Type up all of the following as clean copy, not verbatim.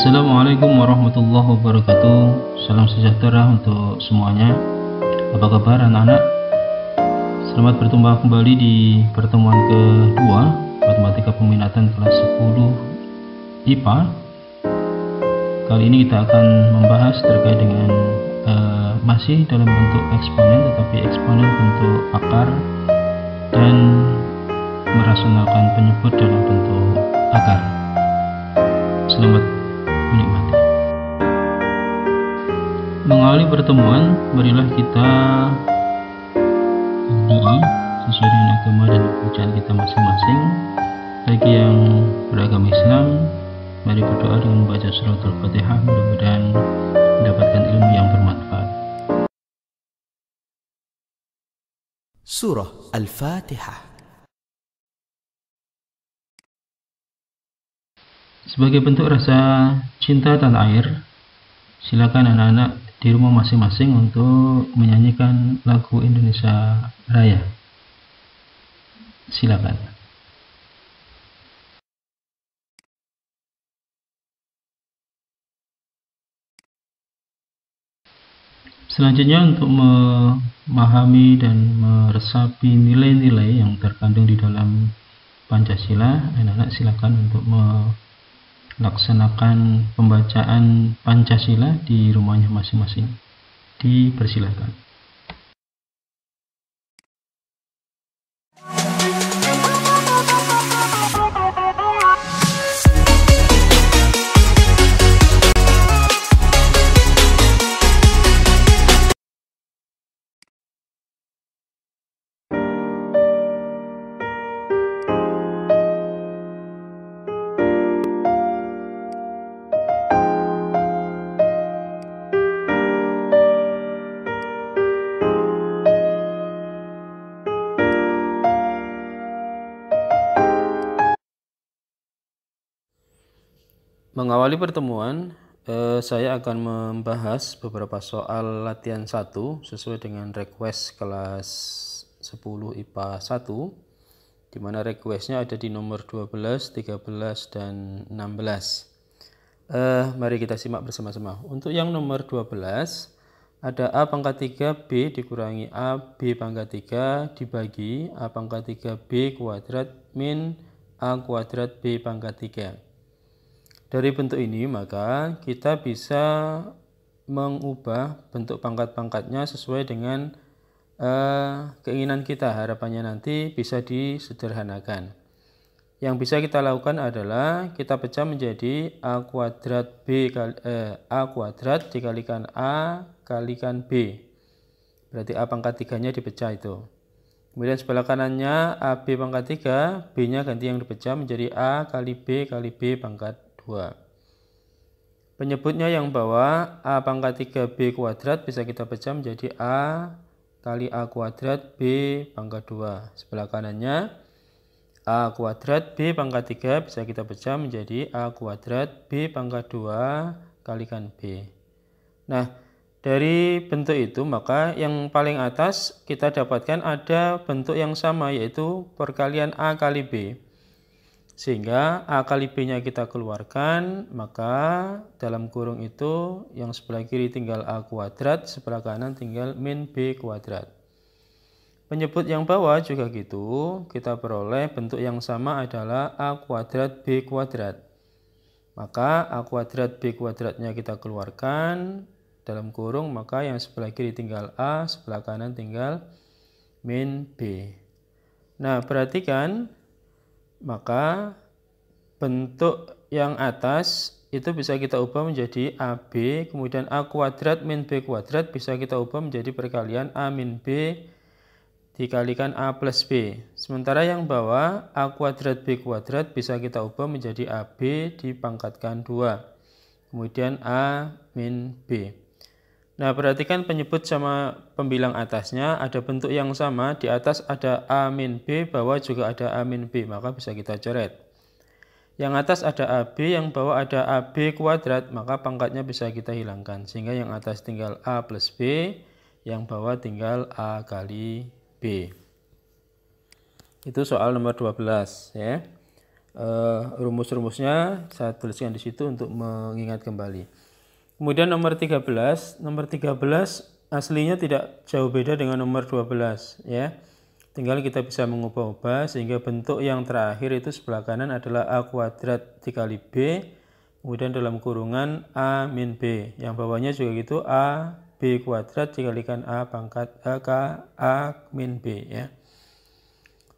Assalamualaikum warahmatullahi wabarakatuh. Salam sejahtera untuk semuanya. Apa kabar anak-anak? Selamat berjumpa kembali di pertemuan kedua Matematika Peminatan kelas 10 IPA. Kali ini kita akan membahas terkait dengan masih dalam bentuk eksponen, tetapi eksponen bentuk akar dan merasionalkan penyebut dalam bentuk akar. Selamat menikmati. Mengawali pertemuan, marilah kita berdoa sesuai dengan agama dan kepercayaan kita masing-masing. Bagi yang beragama Islam, mari berdoa dengan membaca surat Al-Fatihah, mudah-mudahan mendapatkan ilmu yang bermanfaat. Surah Al-Fatihah. Sebagai bentuk rasa cinta tanah air, silakan anak-anak di rumah masing-masing untuk menyanyikan lagu Indonesia Raya. Silakan. Selanjutnya, untuk memahami dan meresapi nilai-nilai yang terkandung di dalam Pancasila, anak-anak silakan untuk melaksanakan pembacaan Pancasila di rumahnya masing-masing. Dipersilakan. Mengawali pertemuan, saya akan membahas beberapa soal latihan 1 sesuai dengan request kelas 10 IPA 1, di mana requestnya ada di nomor 12, 13, dan 16. Mari kita simak bersama-sama. Untuk yang nomor 12, ada A pangkat 3B dikurangi AB pangkat 3 dibagi A pangkat 3B kuadrat min A kuadrat B pangkat 3. Dari bentuk ini, maka kita bisa mengubah bentuk pangkat-pangkatnya sesuai dengan keinginan kita. Harapannya nanti bisa disederhanakan. Yang bisa kita lakukan adalah kita pecah menjadi A kuadrat A kuadrat dikalikan A kalikan B. Berarti A pangkat 3-nya dipecah itu. Kemudian sebelah kanannya AB pangkat 3, B-nya ganti yang dipecah menjadi A kali B pangkat 2. Penyebutnya yang bawah A pangkat 3B kuadrat bisa kita pecah menjadi A kali A kuadrat B pangkat 2. Sebelah kanannya A kuadrat B pangkat 3 bisa kita pecah menjadi A kuadrat B pangkat 2 kalikan B. Nah, dari bentuk itu maka yang paling atas kita dapatkan ada bentuk yang sama, yaitu perkalian A kali B. Sehingga A kali B-nya kita keluarkan, maka dalam kurung itu yang sebelah kiri tinggal A kuadrat, sebelah kanan tinggal min B kuadrat. Penyebut yang bawah juga gitu, kita peroleh bentuk yang sama adalah A kuadrat B kuadrat. Maka A kuadrat B kuadratnya kita keluarkan dalam kurung, maka yang sebelah kiri tinggal A, sebelah kanan tinggal min B. Nah, perhatikan, maka bentuk yang atas itu bisa kita ubah menjadi AB, kemudian A kuadrat min B kuadrat bisa kita ubah menjadi perkalian A min B dikalikan A plus B. Sementara yang bawah A kuadrat B kuadrat bisa kita ubah menjadi AB dipangkatkan 2, kemudian A min B. Nah, perhatikan penyebut sama pembilang atasnya ada bentuk yang sama, di atas ada A min B, bawah juga ada A min B, maka bisa kita coret. Yang atas ada AB, yang bawah ada AB kuadrat, maka pangkatnya bisa kita hilangkan, sehingga yang atas tinggal A plus B, yang bawah tinggal A kali B. Itu soal nomor 12 ya. Rumus-rumusnya saya tuliskan di situ untuk mengingat kembali. Kemudian nomor 13 aslinya tidak jauh beda dengan nomor 12 ya. Tinggal kita bisa mengubah-ubah sehingga bentuk yang terakhir itu sebelah kanan adalah A kuadrat dikali B, kemudian dalam kurungan A min B. Yang bawahnya juga gitu, A B kuadrat dikalikan A pangkat A min B ya.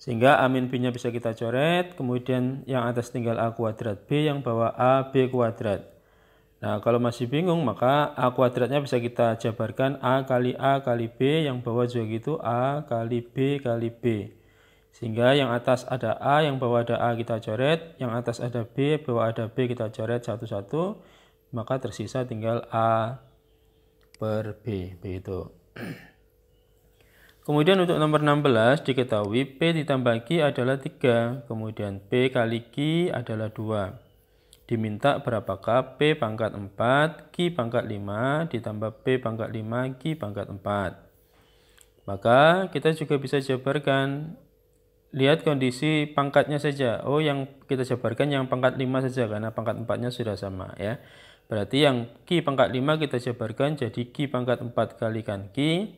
Sehingga A min B nya bisa kita coret, kemudian yang atas tinggal A kuadrat B, yang bawah A B kuadrat. Nah, kalau masih bingung maka A kuadratnya bisa kita jabarkan A kali B, yang bawah juga gitu A kali B kali B. Sehingga yang atas ada A, yang bawah ada A kita coret, yang atas ada B, bawah ada B kita coret satu-satu, maka tersisa tinggal A per B, begitu. Kemudian untuk nomor 16 diketahui P ditambah Q adalah 3, kemudian P kali Q adalah 2. Diminta berapakah P pangkat 4, Q pangkat 5, ditambah P pangkat 5, Q pangkat 4. Maka kita juga bisa jabarkan. Lihat kondisi pangkatnya saja. Oh, yang kita jabarkan yang pangkat 5 saja, karena pangkat 4-nya sudah sama ya. Berarti yang Q pangkat 5 kita jabarkan jadi Q pangkat 4 kalikan Q.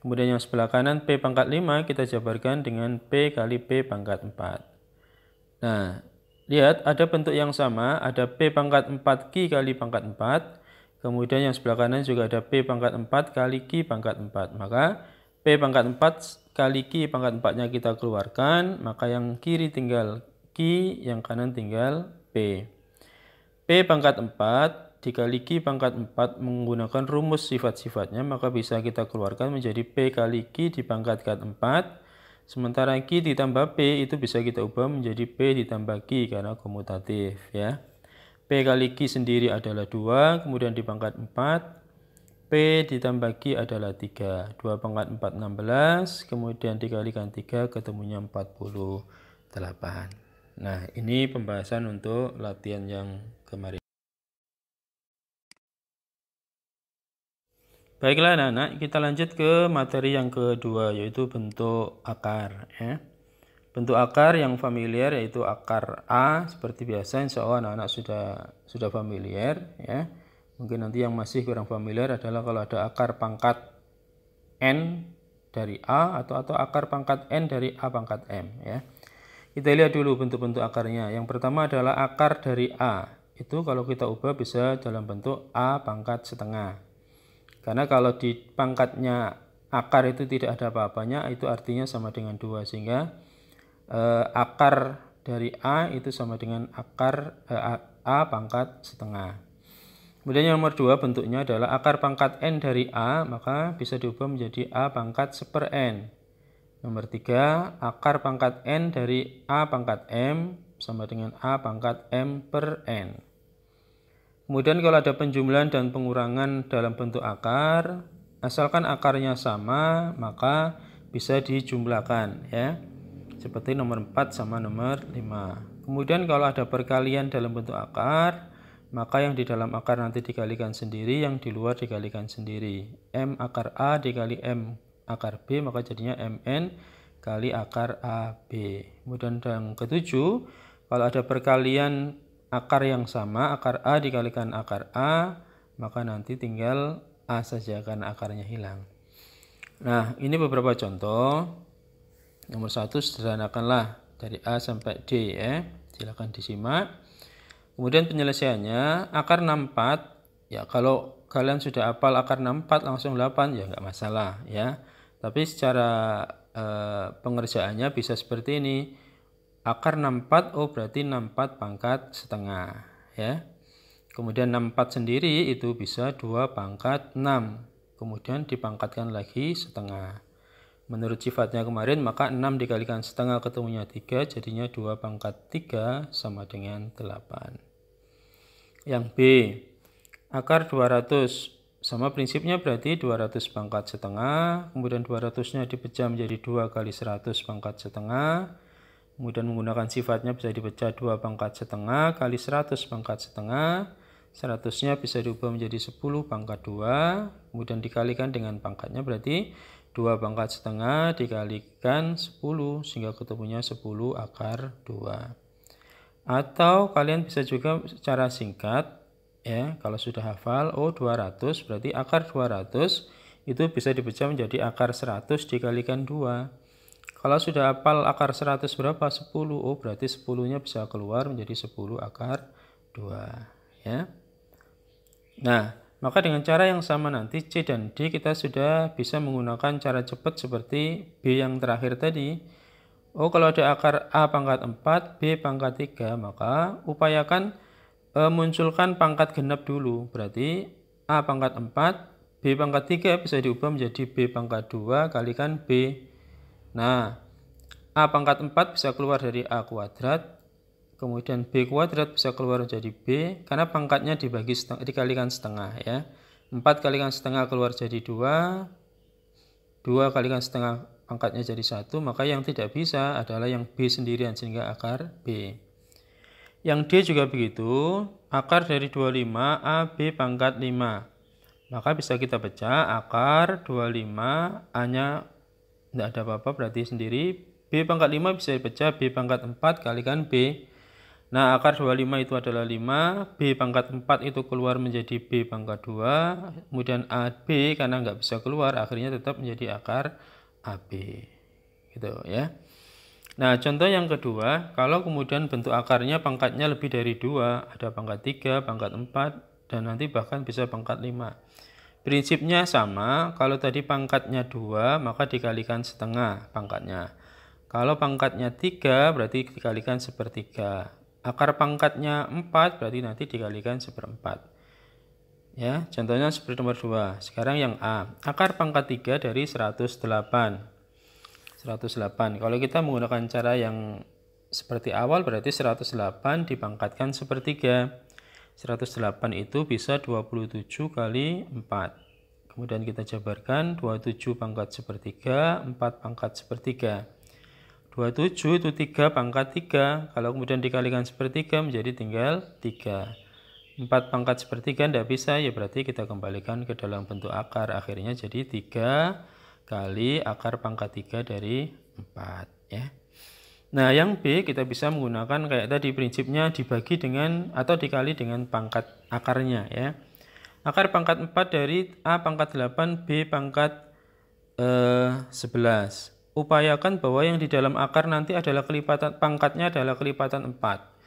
Kemudian yang sebelah kanan P pangkat 5 kita jabarkan dengan P kali P pangkat 4. Nah, lihat ada bentuk yang sama, ada P pangkat 4 Q kali pangkat 4. Kemudian yang sebelah kanan juga ada P pangkat 4 kali Q pangkat 4. Maka P pangkat 4 kali Q pangkat 4-nya kita keluarkan, maka yang kiri tinggal Q, yang kanan tinggal P. P pangkat 4 dikali Q pangkat 4 menggunakan rumus sifat-sifatnya, maka bisa kita keluarkan menjadi P kali Q dipangkatkan 4. Sementara Q ditambah P itu bisa kita ubah menjadi P ditambah Q karena komutatif ya. P kali Q sendiri adalah 2, kemudian dipangkat 4. P ditambah Q adalah 3. 2 pangkat 4, 16. Kemudian dikalikan 3, ketemunya 48. Nah, ini pembahasan untuk latihan yang kemarin. Baiklah anak-anak, kita lanjut ke materi yang kedua, yaitu bentuk akar ya. Bentuk akar yang familiar yaitu akar A, seperti biasa insya Allah anak-anak sudah familiar ya. Mungkin nanti yang masih kurang familiar adalah kalau ada akar pangkat N dari A atau akar pangkat N dari A pangkat M ya. Kita lihat dulu bentuk-bentuk akarnya. Yang pertama adalah akar dari A. Itu kalau kita ubah bisa dalam bentuk A pangkat setengah. Karena kalau di pangkatnya akar itu tidak ada apa-apanya, itu artinya sama dengan 2. Sehingga akar dari A itu sama dengan akar A pangkat setengah. Kemudian yang nomor 2 bentuknya adalah akar pangkat N dari A, maka bisa diubah menjadi A pangkat seper N. Nomor 3, akar pangkat N dari A pangkat M sama dengan A pangkat M per N. Kemudian kalau ada penjumlahan dan pengurangan dalam bentuk akar, asalkan akarnya sama, maka bisa dijumlahkan ya. Seperti nomor 4 sama nomor 5. Kemudian kalau ada perkalian dalam bentuk akar, maka yang di dalam akar nanti dikalikan sendiri, yang di luar dikalikan sendiri. M akar A dikali M akar B, maka jadinya MN kali akar AB. Kemudian yang ketujuh, kalau ada perkalian akar yang sama, akar A dikalikan akar A, maka nanti tinggal A saja karena akarnya hilang. Nah, ini beberapa contoh. Nomor 1, sederhanakanlah dari A sampai D ya. Silakan disimak. Kemudian penyelesaiannya, akar 64, ya kalau kalian sudah hafal akar 64 langsung 8 ya nggak masalah ya. Tapi secara pengerjaannya bisa seperti ini. Akar 64, oh berarti 64 pangkat setengah ya. Kemudian 64 sendiri itu bisa 2 pangkat 6. Kemudian dipangkatkan lagi setengah. Menurut sifatnya kemarin, maka 6 dikalikan setengah ketemunya 3, jadinya 2 pangkat 3 sama dengan 8. Yang B, akar 200. Sama prinsipnya berarti 200 pangkat setengah. Kemudian 200-nya dipecah menjadi 2 kali 100 pangkat setengah. Kemudian menggunakan sifatnya bisa dipecah 2 pangkat setengah kali 100 pangkat setengah. 100-nya bisa diubah menjadi 10 pangkat 2. Kemudian dikalikan dengan pangkatnya berarti 2 pangkat setengah dikalikan 10 sehingga ketemunya 10 akar 2. Atau kalian bisa juga secara singkat, ya, kalau sudah hafal, 200 berarti akar 200 itu bisa dipecah menjadi akar 100 dikalikan 2. Kalau sudah hafal akar 100 berapa? 10. Berarti 10-nya bisa keluar menjadi 10 akar 2. Ya. Nah, maka dengan cara yang sama nanti C dan D kita sudah bisa menggunakan cara cepat seperti B yang terakhir tadi. Kalau ada akar A pangkat 4, B pangkat 3, maka upayakan munculkan pangkat genap dulu. Berarti A pangkat 4, B pangkat 3 bisa diubah menjadi B pangkat 2 kalikan B. Nah, A pangkat 4 bisa keluar dari A kuadrat, kemudian B kuadrat bisa keluar menjadi B, karena pangkatnya dikalikan setengah, ya. 4 kalikan setengah keluar jadi 2, 2 kalikan setengah pangkatnya jadi 1, maka yang tidak bisa adalah yang B sendirian, sehingga akar B. Yang D juga begitu, akar dari 25, A, B pangkat 5. Maka bisa kita pecah, akar 25, A-nya tidak ada apa-apa, berarti sendiri. B pangkat 5 bisa dipecah, B pangkat 4 kalikan B. Nah, akar 25 itu adalah 5, B pangkat 4 itu keluar menjadi B pangkat 2, kemudian AB karena nggak bisa keluar, akhirnya tetap menjadi akar AB. Gitu ya. Nah, contoh yang kedua, kalau kemudian bentuk akarnya pangkatnya lebih dari 2, ada pangkat 3, pangkat 4, dan nanti bahkan bisa pangkat 5. Prinsipnya sama, kalau tadi pangkatnya 2, maka dikalikan setengah pangkatnya. Kalau pangkatnya 3, berarti dikalikan sepertiga. Akar pangkatnya 4, berarti nanti dikalikan seperempat. Ya, contohnya seperti nomor 2. Sekarang yang A. Akar pangkat 3 dari 108. 108. Kalau kita menggunakan cara yang seperti awal, berarti 108 dipangkatkan sepertiga. 108 itu bisa 27 kali 4. Kemudian kita jabarkan, 27 pangkat sepertiga, 4 pangkat sepertiga. 27 itu 3 pangkat 3. Kalau kemudian dikalikan sepertiga menjadi tinggal 3. 4 pangkat sepertiga tidak bisa, ya berarti kita kembalikan ke dalam bentuk akar. Akhirnya jadi 3 kali akar pangkat 3 dari 4. Ya. Nah, yang B kita bisa menggunakan kayak tadi, prinsipnya dibagi dengan atau dikali dengan pangkat akarnya. Ya. Akar pangkat 4 dari A pangkat 8, B pangkat 11. Upayakan bahwa yang di dalam akar nanti adalah kelipatan, pangkatnya adalah kelipatan 4.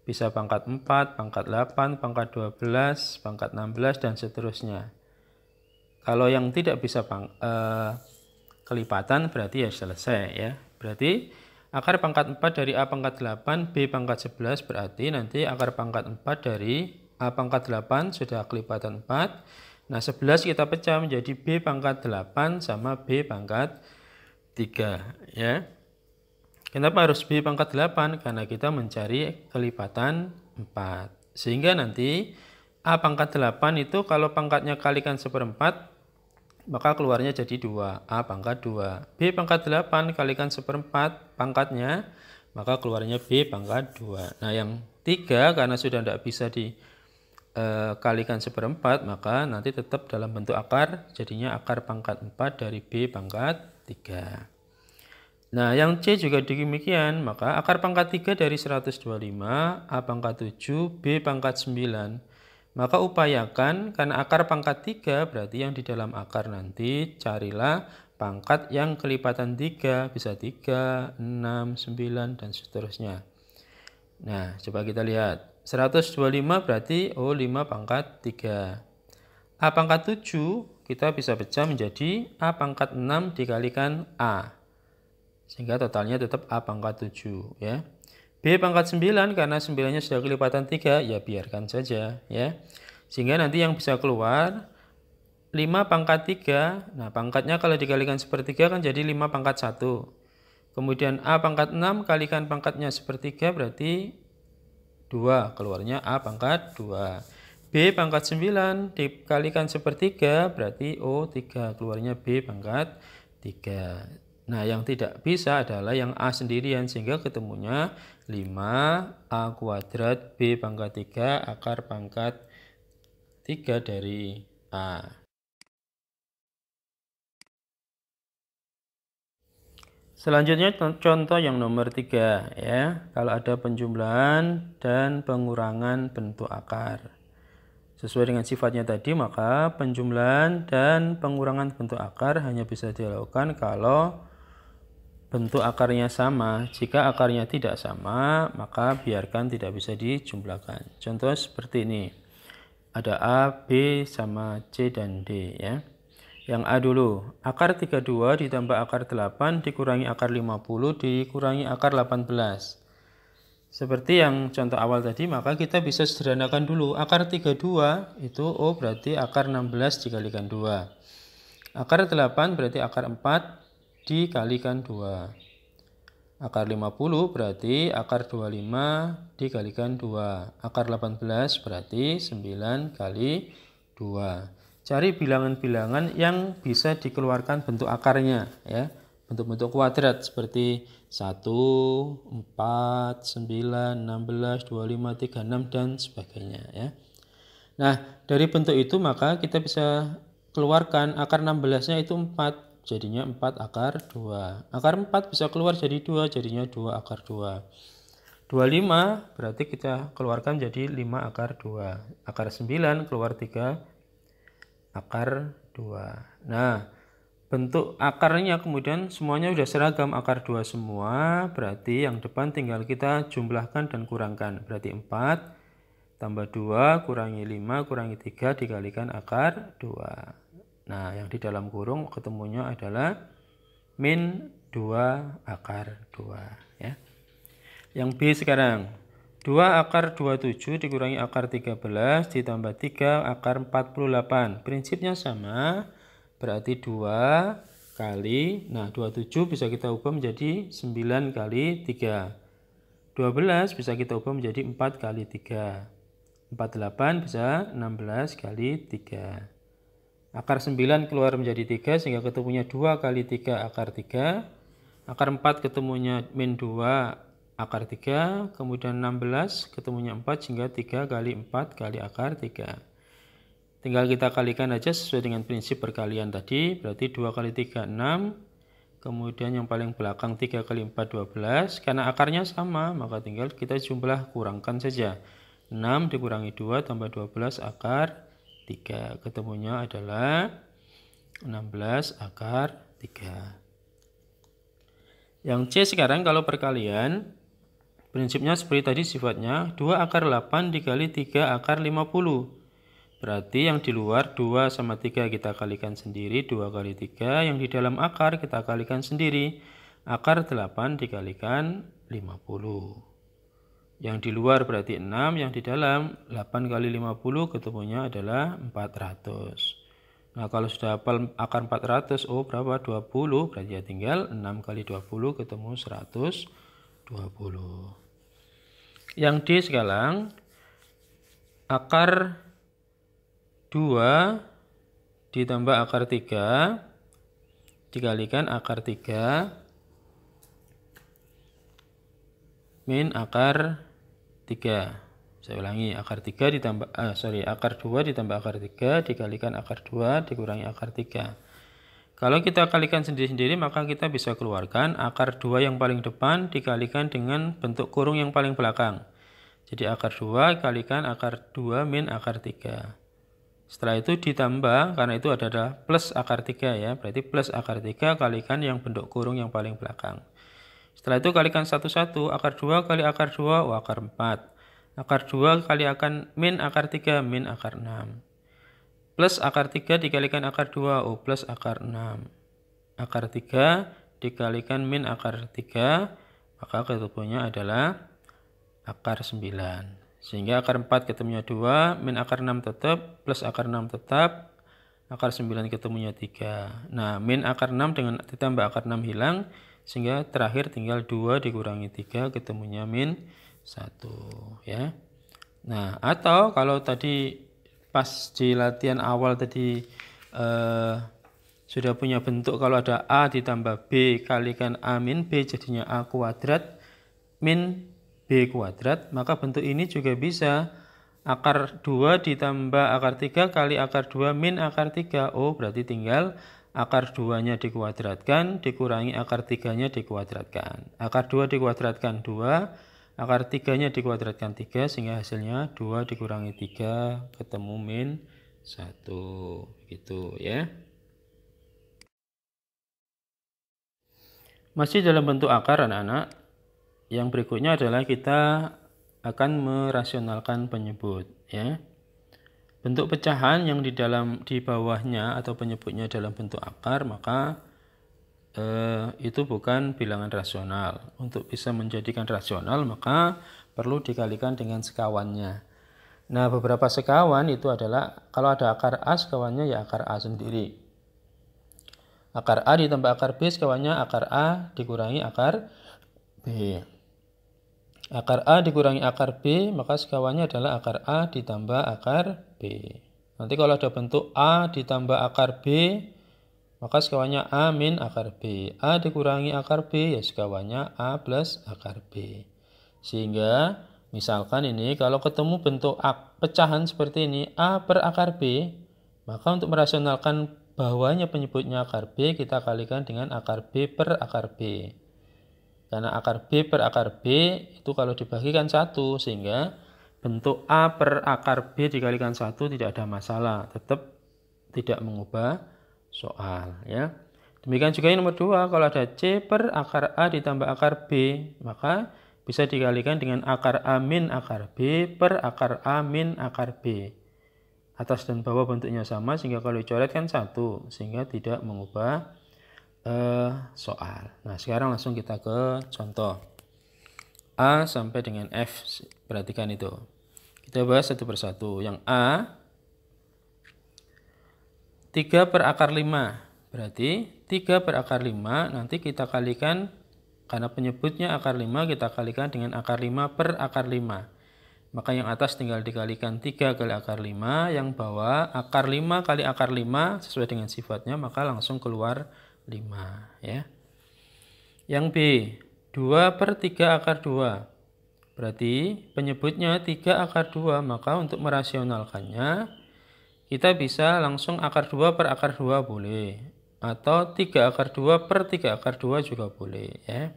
Bisa pangkat 4, pangkat 8, pangkat 12, pangkat 16, dan seterusnya. Kalau yang tidak bisa kelipatan berarti ya selesai, ya. Berarti akar pangkat 4 dari A pangkat 8, B pangkat 11, berarti nanti akar pangkat 4 dari A pangkat 8 sudah kelipatan 4. Nah, 11 kita pecah menjadi B pangkat 8 sama B pangkat 3, ya. Kenapa harus B pangkat 8? Karena kita mencari kelipatan 4. Sehingga nanti A pangkat 8 itu kalau pangkatnya kalikan seperempat, maka keluarnya jadi 2. A pangkat 2. B pangkat 8 kalikan seperempat pangkatnya, maka keluarnya B pangkat 2. Nah, yang 3 karena sudah tidak bisa dikalikan seperempat, maka nanti tetap dalam bentuk akar, jadinya akar pangkat 4 dari B pangkat 3. Nah, yang C juga demikian, maka akar pangkat 3 dari 125, A pangkat 7, B pangkat 9. Maka upayakan, karena akar pangkat 3, berarti yang di dalam akar nanti carilah pangkat yang kelipatan 3, bisa 3, 6, 9, dan seterusnya. Nah, coba kita lihat. 125 berarti 5 pangkat 3. A pangkat 7 kita bisa pecah menjadi A pangkat 6 dikalikan A. Sehingga totalnya tetap A pangkat 7, ya. B pangkat 9 karena 9-nya sudah kelipatan 3, ya biarkan saja, ya. Sehingga nanti yang bisa keluar 5 pangkat 3. Nah, pangkatnya kalau dikalikan sepertiga kan jadi 5 pangkat 1. Kemudian A pangkat 6 kalikan pangkatnya sepertiga berarti 2, keluarnya A pangkat 2. B pangkat 9 dikalikan sepertiga berarti 3, keluarnya B pangkat 3. Nah, yang tidak bisa adalah yang A sendirian, sehingga ketemunya 5 A kuadrat B pangkat 3 akar pangkat 3 dari A. Selanjutnya contoh yang nomor 3 ya. Kalau ada penjumlahan dan pengurangan bentuk akar. Sesuai dengan sifatnya tadi, maka penjumlahan dan pengurangan bentuk akar hanya bisa dilakukan kalau bentuk akarnya sama. Jika akarnya tidak sama, maka biarkan tidak bisa dijumlahkan. Contoh seperti ini. Ada A, B, sama C dan D ya. Yang A dulu, akar 32 ditambah akar 8 dikurangi akar 50 dikurangi akar 18. Seperti yang contoh awal tadi, maka kita bisa sederhanakan dulu. Akar 32 itu berarti akar 16 dikalikan 2. Akar 8 berarti akar 4 dikalikan 2. Akar 50 berarti akar 25 dikalikan 2. Akar 18 berarti 9 kali 2. Cari bilangan-bilangan yang bisa dikeluarkan bentuk akarnya ya. Bentuk-bentuk kuadrat seperti 1, 4, 9, 16, 25, 36 dan sebagainya ya. Nah, dari bentuk itu maka kita bisa keluarkan akar 16-nya itu 4, jadinya 4 akar 2. Akar 4 bisa keluar jadi 2, jadinya 2 akar 2. 25 berarti kita keluarkan jadi 5 akar 2. Akar 9 keluar 3 akar 2. Nah, bentuk akarnya kemudian semuanya sudah seragam akar 2 semua, berarti yang depan tinggal kita jumlahkan dan kurangkan. Berarti 4 tambah 2 kurangi 5 kurangi 3 dikalikan akar 2. Nah, yang di dalam kurung ketemunya adalah min 2 akar 2 ya. Yang B sekarang. 2 akar 27 dikurangi akar 13 ditambah 3 akar 48. Prinsipnya sama, berarti 2 kali, nah 27 bisa kita ubah menjadi 9 kali 3. 12 bisa kita ubah menjadi 4 kali 3. 48 bisa 16 kali 3. Akar 9 keluar menjadi 3 sehingga ketemunya 2 kali 3 akar 3. Akar 4 ketemunya min 2 akar 3, kemudian 16 ketemunya 4 sehingga 3 kali 4 kali akar 3. Tinggal kita kalikan aja sesuai dengan prinsip perkalian tadi, berarti 2 kali 3 6, kemudian yang paling belakang 3 kali 4 12. Karena akarnya sama, maka tinggal kita jumlah kurangkan saja. 6 dikurangi 2 tambah 12 akar 3. Ketemunya adalah 16 akar 3. Yang C sekarang kalau perkalian, prinsipnya seperti tadi sifatnya 2 akar 8 dikali 3 akar 50. Berarti yang di luar 2 sama 3 kita kalikan sendiri, 2 kali 3. Yang di dalam akar kita kalikan sendiri, akar 8 dikalikan 50. Yang di luar berarti 6, yang di dalam 8 kali 50 ketemunya adalah 400. Nah, kalau sudah hafal akar 400, berapa? 20, berarti ya tinggal 6 kali 20 ketemu 120. Yang D sekarang, akar 2 ditambah akar 3 dikalikan akar 3 min akar 3. Saya ulangi, akar 3 ditambah akar 2 ditambah akar 3 dikalikan akar 2 dikurangi akar 3. Kalau kita kalikan sendiri-sendiri maka kita bisa keluarkan akar 2 yang paling depan dikalikan dengan bentuk kurung yang paling belakang. Jadi akar 2 kalikan akar 2 min akar 3. Setelah itu ditambah, karena itu ada plus akar 3 ya, berarti plus akar 3 kalikan yang bentuk kurung yang paling belakang. Setelah itu kalikan satu-satu, akar 2 kali akar 2, akar 4. Akar 2 kali min akar 3, min akar 6. Plus akar 3 dikalikan akar 2, plus akar 6. Akar 3 dikalikan min akar 3, maka ketemunya adalah akar 9. Sehingga akar 4 ketemunya 2, min akar 6 tetap, plus akar 6 tetap, akar 9 ketemunya 3. Nah, min akar 6 dengan ditambah akar 6 hilang, sehingga terakhir tinggal 2 dikurangi 3, ketemunya min 1. Ya. Nah, atau kalau tadi pas di latihan awal tadi sudah punya bentuk, kalau ada A ditambah B kalikan A min B jadinya A kuadrat min B kuadrat, maka bentuk ini juga bisa akar 2 ditambah akar 3 kali akar 2 min akar 3. Berarti tinggal akar 2-nya dikuadratkan, dikurangi akar 3-nya dikuadratkan. Akar 2 dikuadratkan 2, akar 3-nya dikuadratkan 3, sehingga hasilnya 2 dikurangi 3, ketemu min 1. Gitu ya. Masih dalam bentuk akar anak-anak. Yang berikutnya adalah kita akan merasionalkan penyebut ya. Bentuk pecahan yang di bawahnya atau penyebutnya dalam bentuk akar, maka itu bukan bilangan rasional. Untuk bisa menjadikan rasional maka perlu dikalikan dengan sekawannya. Nah, beberapa sekawan itu adalah kalau ada akar A, sekawannya ya akar A sendiri. Akar A ditambah akar B, sekawannya akar A dikurangi akar B. Akar A dikurangi akar B, maka sekawannya adalah akar A ditambah akar B. Nanti kalau ada bentuk A ditambah akar B, maka sekawannya A min akar B. A dikurangi akar B, ya sekawannya A plus akar B. Sehingga misalkan ini kalau ketemu bentuk pecahan seperti ini A per akar B, maka untuk merasionalkan bawahnya penyebutnya akar B, kita kalikan dengan akar B per akar B. Karena akar B per akar B itu kalau dibagikan 1, sehingga bentuk A per akar B dikalikan 1 tidak ada masalah, tetap tidak mengubah soal ya. Demikian juga yang nomor 2, kalau ada C per akar A ditambah akar B, maka bisa dikalikan dengan akar A min akar B per akar A min akar B. Atas dan bawah bentuknya sama, sehingga kalau dicoretkan 1, sehingga tidak mengubah soal. Nah, sekarang langsung kita ke contoh A sampai dengan F. Perhatikan itu. Kita bahas satu persatu. Yang A 3 per akar 5. Berarti 3 per akar 5 nanti kita kalikan, karena penyebutnya akar 5, kita kalikan dengan akar 5 per akar 5. Maka yang atas tinggal dikalikan 3 kali akar 5, yang bawah akar 5 kali akar 5 sesuai dengan sifatnya, maka langsung keluar 5 ya. Yang B 2 per 3 akar 2. Berarti penyebutnya 3 akar 2, maka untuk merasionalkannya kita bisa langsung akar 2 per akar 2 boleh, atau 3 akar 2 per 3 akar 2 juga boleh ya.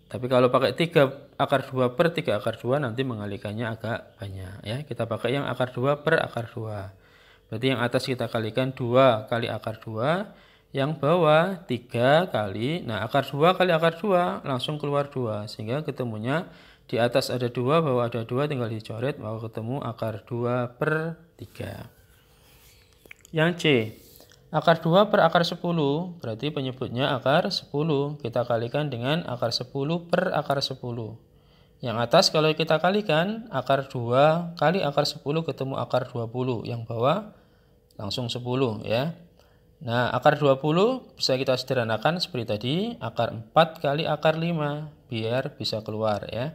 Tapi kalau pakai 3 akar 2 per 3 akar 2 nanti mengalikannya agak banyak ya. Kita pakai yang akar 2 per akar 2. Berarti yang atas kita kalikan 2 kali akar 2, yang bawah 3 kali, nah akar 2 kali akar 2 langsung keluar 2, sehingga ketemunya di atas ada 2, bawah ada 2, tinggal dicoret, maka ketemu akar 2 per 3. Yang C akar 2 per akar 10, berarti penyebutnya akar 10, kita kalikan dengan akar 10 per akar 10. Yang atas kalau kita kalikan akar 2 kali akar 10 ketemu akar 20, yang bawah langsung 10 ya. Nah, akar 20 bisa kita sederhanakan seperti tadi, akar 4 kali akar 5, biar bisa keluar ya.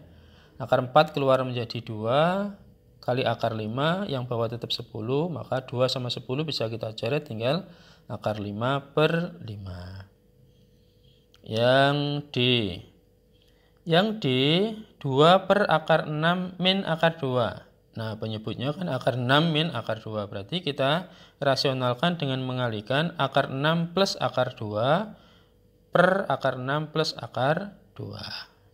Akar 4 keluar menjadi 2 kali akar 5, yang bawah tetap 10, maka 2 sama 10 bisa kita coret, tinggal akar 5 per 5. Yang D. Yang D 2 per akar 6 min akar 2. Nah, penyebutnya kan akar 6 min akar 2. Berarti kita rasionalkan dengan mengalihkan akar 6 plus akar 2 per akar 6 plus akar 2.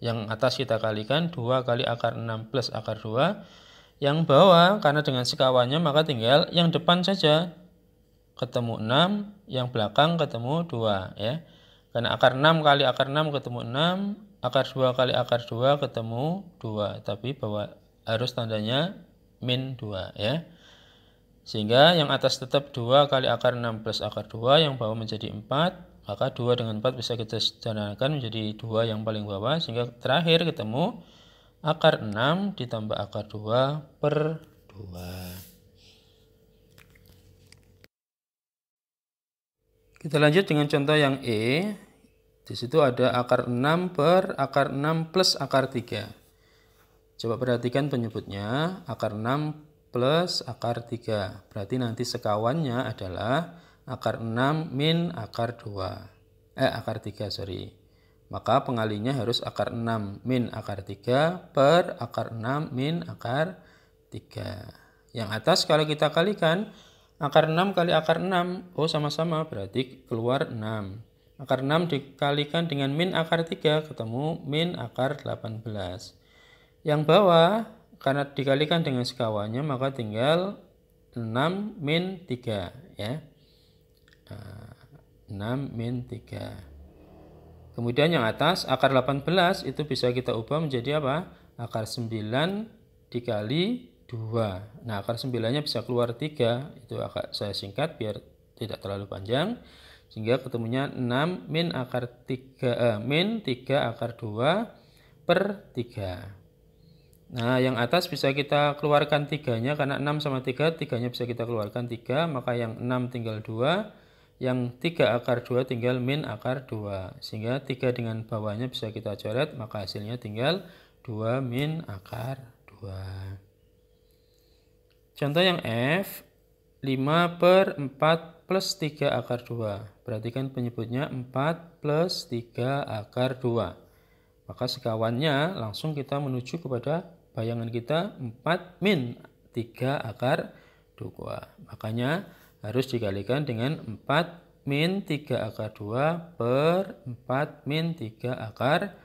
Yang atas kita kalikan 2 kali akar 6 plus akar 2. Yang bawah karena dengan sekawannya maka tinggal yang depan saja ketemu 6, yang belakang ketemu 2 ya. Karena akar 6 kali akar 6 ketemu 6, akar 2 kali akar 2 ketemu 2, tapi bawah harus tandanya min 2 ya. Sehingga yang atas tetap 2 kali akar 6 plus akar 2, yang bawah menjadi 4, maka 2 dengan 4 bisa kita sederhanakan menjadi 2 yang paling bawah, sehingga terakhir ketemu akar 6 ditambah akar 2 per 2. Kita lanjut dengan contoh yang E. Di situ ada akar 6 per akar 6 plus akar 3. Coba perhatikan penyebutnya, akar 6 plus akar 3. Berarti nanti sekawannya adalah akar 6 min akar 2. Akar 3, sorry. Maka pengalinya harus akar 6 min akar 3 per akar 6 min akar 3. Yang atas kalau kita kalikan, Akar 6 kali akar 6, oh sama-sama, berarti keluar 6. Akar 6 dikalikan dengan min akar 3, ketemu min akar 18. Yang bawah, karena dikalikan dengan sekawannya, maka tinggal 6 min 3. Ya. 6 min 3. Kemudian yang atas, akar 18 itu bisa kita ubah menjadi apa? Akar 9 dikali 2. Nah, akar 9-nya bisa keluar 3. Itu agak saya singkat biar tidak terlalu panjang. Sehingga ketemunya 6 min akar 3, min 3 akar 2 per 3. Nah, yang atas bisa kita keluarkan 3-nya, karena 6 sama 3, 3-nya bisa kita keluarkan 3. Maka yang 6 tinggal 2. Yang 3 akar 2 tinggal min akar 2. Sehingga 3 dengan bawahnya bisa kita coret, maka hasilnya tinggal 2 min akar 2. Contoh yang F, 5 per 4 plus 3 akar 2. Perhatikan penyebutnya 4 plus 3 akar 2. Maka sekawannya langsung kita menuju kepada bayangan kita 4 min 3 akar 2. Makanya harus dikalikan dengan 4 min 3 akar 2 per 4 min 3 akar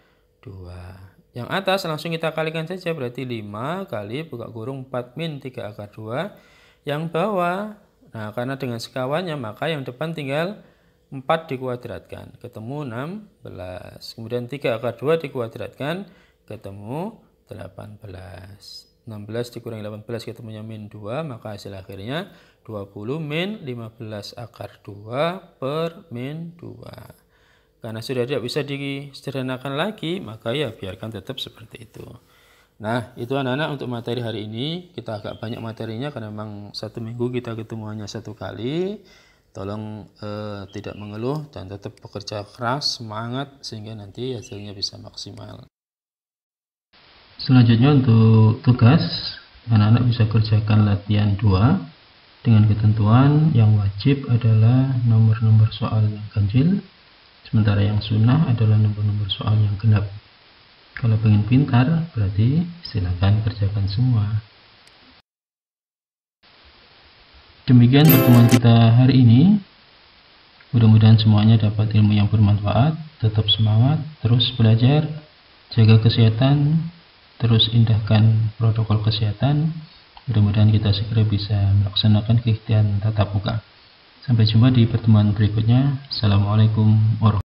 2. Yang atas langsung kita kalikan saja, berarti 5 kali buka kurung 4 min 3 akar 2. Yang bawah, nah karena dengan sekawannya maka yang depan tinggal 4 dikuadratkan, ketemu 16. Kemudian 3 akar 2 dikuadratkan, ketemu 18. 16 dikurangi 18 ketemunya min 2, maka hasil akhirnya 20 min 15 akar 2 per min 2. Karena sudah tidak bisa disederhanakan lagi, maka ya biarkan tetap seperti itu. Nah, itu anak-anak untuk materi hari ini. Kita agak banyak materinya karena memang 1 minggu kita ketemu hanya 1 kali. Tolong tidak mengeluh dan tetap bekerja keras, semangat, sehingga nanti hasilnya bisa maksimal. Selanjutnya untuk tugas, anak-anak bisa kerjakan latihan 2 dengan ketentuan yang wajib adalah nomor-nomor soal yang ganjil, sementara yang sunnah adalah nomor-nomor soal yang genap. Kalau pengen pintar, berarti silakan kerjakan semua. Demikian pertemuan kita hari ini. Mudah-mudahan semuanya dapat ilmu yang bermanfaat. Tetap semangat, terus belajar, jaga kesehatan, terus indahkan protokol kesehatan. Mudah-mudahan kita segera bisa melaksanakan kegiatan tatap muka. Sampai jumpa di pertemuan berikutnya. Assalamualaikum warahmatullahi wabarakatuh.